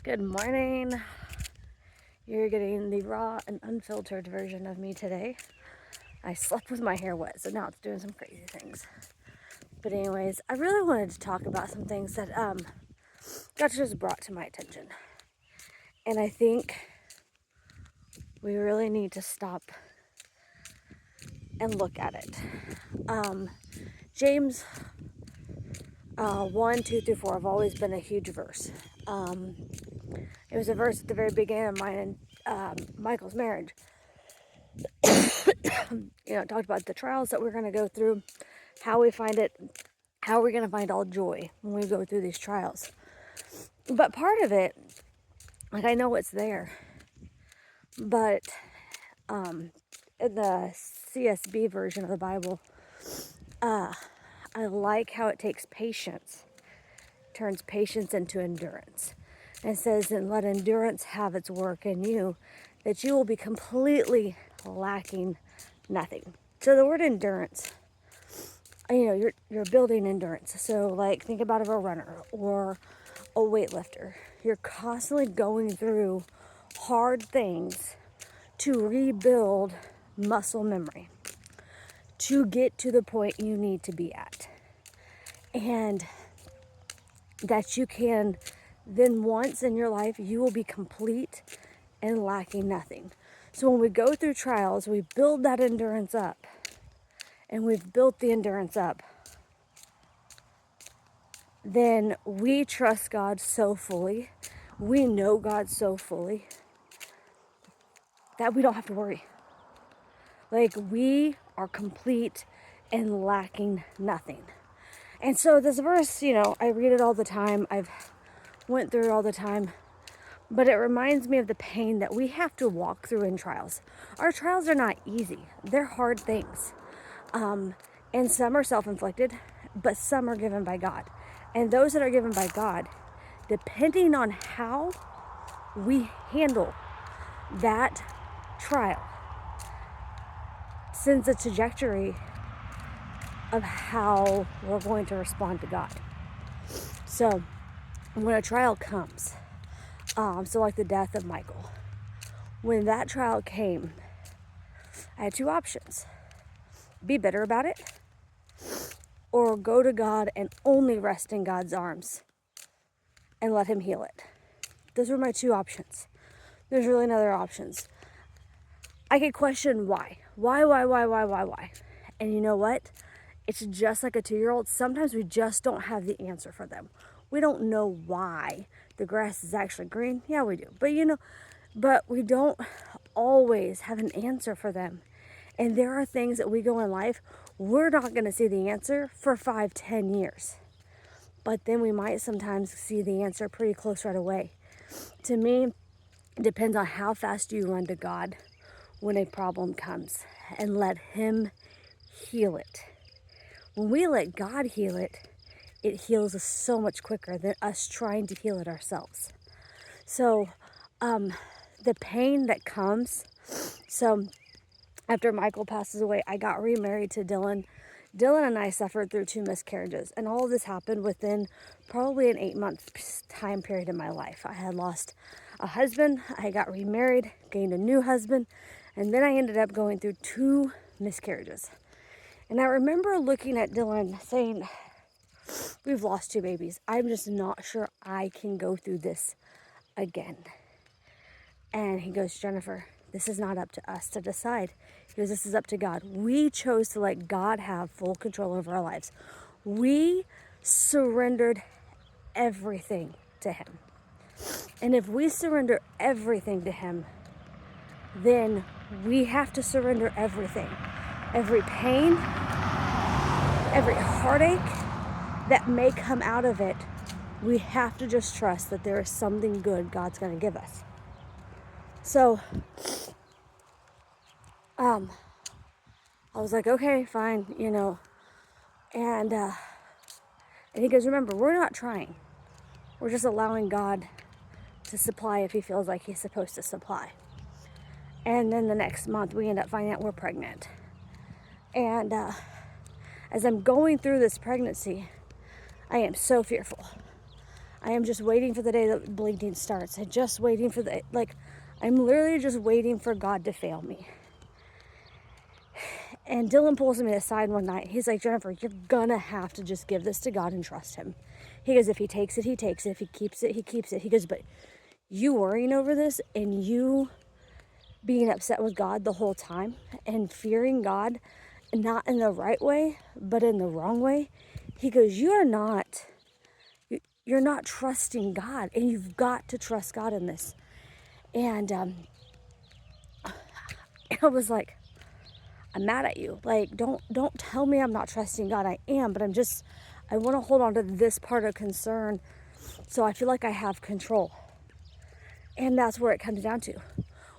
Good morning. You're getting the raw and unfiltered version of me today. I slept with my hair wet, so now it's doing some crazy things. But anyways, I really wanted to talk about some things that God just brought to my attention. And I think we really need to stop and look at it. James 1, 2 through 4 have always been a huge verse. It was a verse at the very beginning of mine and Michael's marriage. It talked about the trials that we're going to go through, how we find it, how we're going to find all joy when we go through these trials. But part of it, I know it's there, but in the CSB version of the Bible, I like how it takes patience, turns patience into endurance. And it says, and let endurance have its work in you, that you will be completely lacking nothing. So the word endurance, you're building endurance. So think about a runner or a weightlifter. You're constantly going through hard things to rebuild muscle memory, to get to the point you need to be at. And that you can then once in your life, you will be complete and lacking nothing. So when we go through trials, we build that endurance up. And we've built the endurance up. Then we trust God so fully. We know God so fully that we don't have to worry. We are complete and lacking nothing. And so this verse, I read it all the time. I've went through it all the time. But it reminds me of the pain that we have to walk through in trials. Our trials are not easy. They're hard things. And some are self-inflicted, but some are given by God. And those that are given by God, depending on how we handle that trial, sends a trajectory of how we're going to respond to God. So when a trial comes, so like the death of Michael, when that trial came, I had two options. Be bitter about it, or go to God and only rest in God's arms and let him heal it. Those were my two options. There's really no other options. I could question why. Why? And you know what? It's just like a 2-year-old. Sometimes we just don't have the answer for them. We don't know why the grass is actually green. Yeah, we do. But we don't always have an answer for them. And there are things that we go in life, we're not going to see the answer for 5-10 years. But then we might sometimes see the answer pretty close right away. To me, it depends on how fast you run to God when a problem comes and let him heal it. When we let God heal it, it heals us so much quicker than us trying to heal it ourselves. So the pain that comes, so after Michael passes away, I got remarried to Dylan. Dylan and I suffered through 2 miscarriages, and all of this happened within probably an 8-month time period in my life. I had lost a husband, I got remarried, gained a new husband, and then I ended up going through 2 miscarriages. And I remember looking at Dylan saying, we've lost 2 babies. I'm just not sure I can go through this again. And he goes, Jennifer, this is not up to us to decide. He goes, this is up to God. We chose to let God have full control over our lives. We surrendered everything to him. And if we surrender everything to him, then we have to surrender everything. Every pain, every heartache that may come out of it, we have to just trust that there is something good God's going to give us. So, I was like, okay, fine, and he goes, remember, we're not trying. We're just allowing God to supply if he feels like he's supposed to supply. And then the next month, we end up finding out we're pregnant. And as I'm going through this pregnancy, I am so fearful. I am just waiting for the day that bleeding starts. I'm just waiting for I'm literally just waiting for God to fail me. And Dylan pulls me aside one night. He's like, Jennifer, you're gonna have to just give this to God and trust him. He goes, if he takes it, he takes it. If he keeps it, he keeps it. He goes, but you worrying over this and you being upset with God the whole time and fearing God, not in the right way, but in the wrong way. He goes, you're not trusting God, and you've got to trust God in this. And I was like, I'm mad at you. Like, don't tell me I'm not trusting God. I am, but I want to hold on to this part of concern so I feel like I have control. And that's where it comes down to.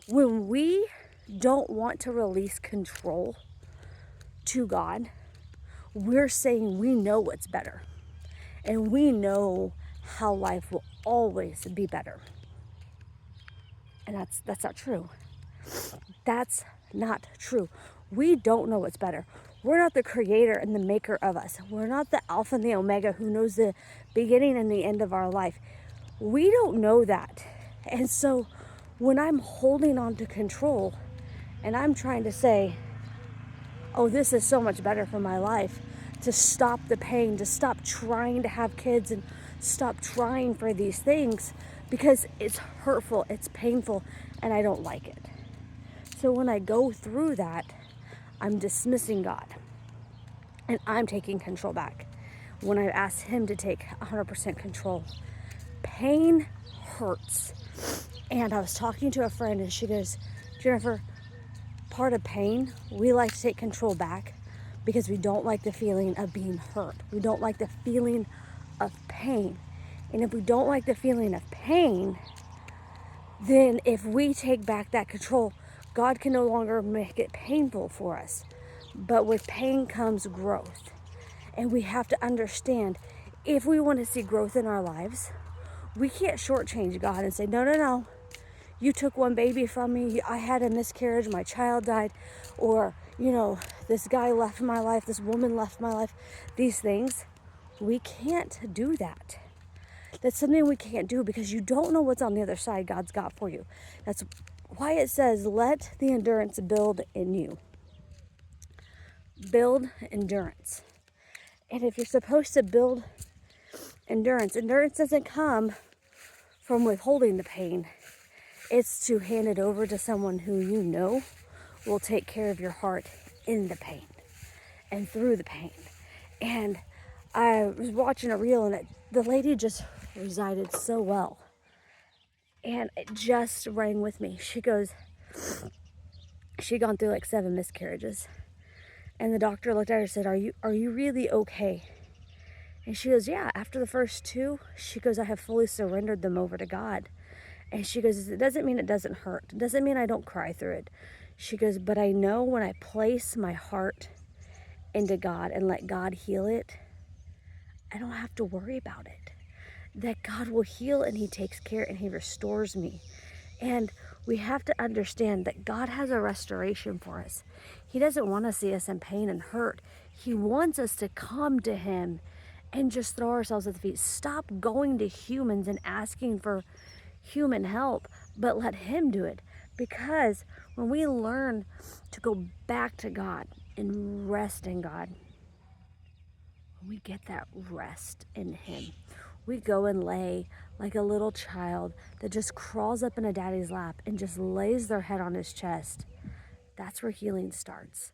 When we don't want to release control to God, we're saying we know what's better. And we know how life will always be better. And that's not true. That's not true. We don't know what's better. We're not the creator and the maker of us. We're not the Alpha and the Omega who knows the beginning and the end of our life. We don't know that. And so when I'm holding on to control and I'm trying to say, oh, this is so much better for my life, to stop the pain, to stop trying to have kids and stop trying for these things because it's hurtful, it's painful, and I don't like it. So when I go through that, I'm dismissing God and I'm taking control back. When I ask him to take 100% control, pain hurts. And I was talking to a friend and she goes, Jennifer, part of pain, we like to take control back because we don't like the feeling of being hurt. We don't like the feeling of pain. And if we don't like the feeling of pain, then if we take back that control, God can no longer make it painful for us. But with pain comes growth. And we have to understand, if we want to see growth in our lives, we can't shortchange God and say, no, you took one baby from me, I had a miscarriage, my child died, or, this guy left my life, this woman left my life, these things. We can't do that. That's something we can't do because you don't know what's on the other side God's got for you. That's why it says, let the endurance build in you. Build endurance. And if you're supposed to build endurance doesn't come from withholding the pain. It's to hand it over to someone who you know will take care of your heart in the pain and through the pain. And I was watching a reel and the lady just recited so well. And it just rang with me. She goes, she'd gone through like 7 miscarriages. And the doctor looked at her and said, are you really okay? And she goes, yeah, after the first 2, she goes, I have fully surrendered them over to God. And she goes, it doesn't mean it doesn't hurt. It doesn't mean I don't cry through it. She goes, but I know when I place my heart into God and let God heal it, I don't have to worry about it. That God will heal and he takes care and he restores me. And we have to understand that God has a restoration for us. He doesn't want to see us in pain and hurt. He wants us to come to him and just throw ourselves at the feet. Stop going to humans and asking for human help, but let him do it. Because when we learn to go back to God and rest in God, when we get that rest in him, we go and lay like a little child that just crawls up in a daddy's lap and just lays their head on his chest. That's where healing starts.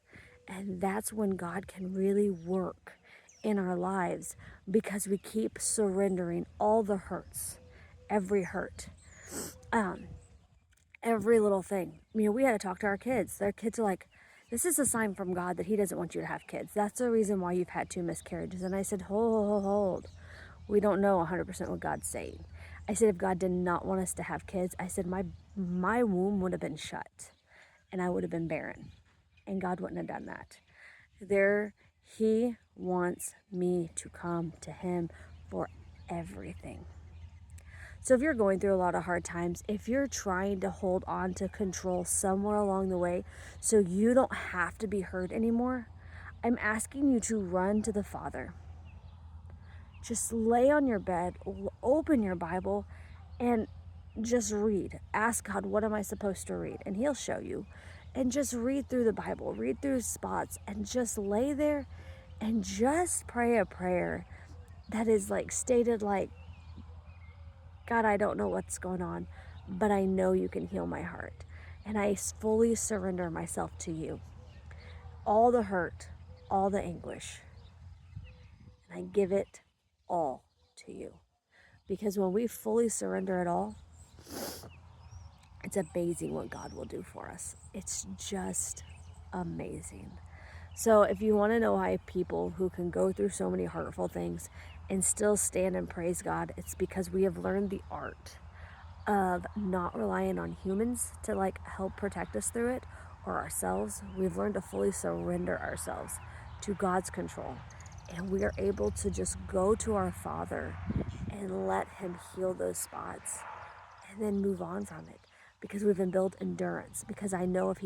And that's when God can really work in our lives, because we keep surrendering all the hurts, every hurt, every little thing. We had to talk to our kids. Their kids are like, this is a sign from God that he doesn't want you to have kids. That's the reason why you've had 2 miscarriages. And I said, hold. We don't know 100% what God's saying. I said, if God did not want us to have kids, I said, my womb would have been shut and I would have been barren. And God wouldn't have done that. He wants me to come to him for everything. So if you're going through a lot of hard times, if you're trying to hold on to control somewhere along the way so you don't have to be hurt anymore, I'm asking you to run to the Father. Just lay on your bed, open your Bible, and just read. Ask God, what am I supposed to read? And He'll show you. And just read through the Bible, read through spots, and just lay there and just pray a prayer that is like stated like, God, I don't know what's going on, but I know you can heal my heart. And I fully surrender myself to you. All the hurt, all the anguish, and I give it all to you. Because when we fully surrender it all, it's amazing what God will do for us. It's just amazing. So if you want to know why people who can go through so many hurtful things and still stand and praise God, it's because we have learned the art of not relying on humans to like help protect us through it or ourselves. We've learned to fully surrender ourselves to God's control. And we are able to just go to our Father and let Him heal those spots and then move on from it, because we've been built endurance. Because I know if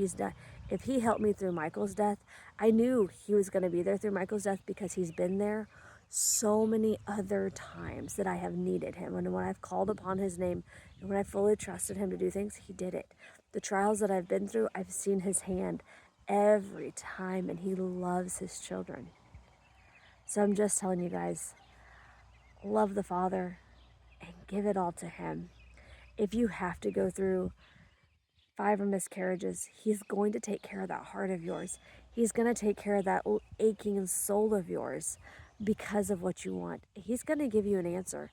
He helped me through Michael's death, I knew He was going to be there through Michael's death, because He's been there so many other times that I have needed Him. And when I've called upon His name and when I fully trusted Him to do things, He did it. The trials that I've been through, I've seen His hand every time, and He loves His children. So I'm just telling you guys, love the Father and give it all to Him. If you have to go through 5 miscarriages, He's going to take care of that heart of yours. He's going to take care of that aching soul of yours because of what you want. He's going to give you an answer.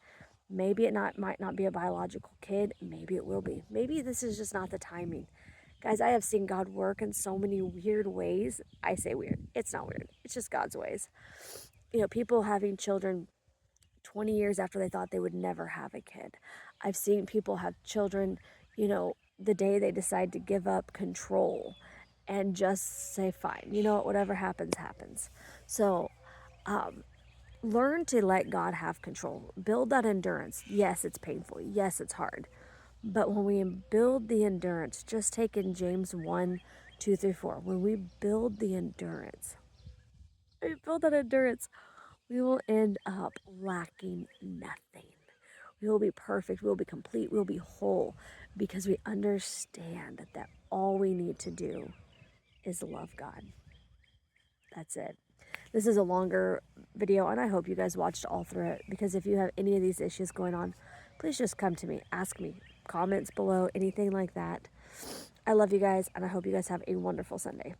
Maybe it might not be a biological kid. Maybe it will be. Maybe this is just not the timing. Guys, I have seen God work in so many weird ways. I say weird. It's not weird. It's just God's ways. You know, people having children 20 years after they thought they would never have a kid. I've seen people have children, you know, the day they decide to give up control and just say, fine, you know what, whatever happens, happens. So learn to let God have control. Build that endurance. Yes, it's painful. Yes, it's hard. But when we build the endurance, just take in James 1, 2 through 4. When we build the endurance, we build that endurance, we will end up lacking nothing. We will be perfect. We will be complete. We will be whole, because we understand that all we need to do is love God. That's it. This is a longer video, and I hope you guys watched all through it, because if you have any of these issues going on, please just come to me. Ask me. Comments below, anything like that. I love you guys, and I hope you guys have a wonderful Sunday.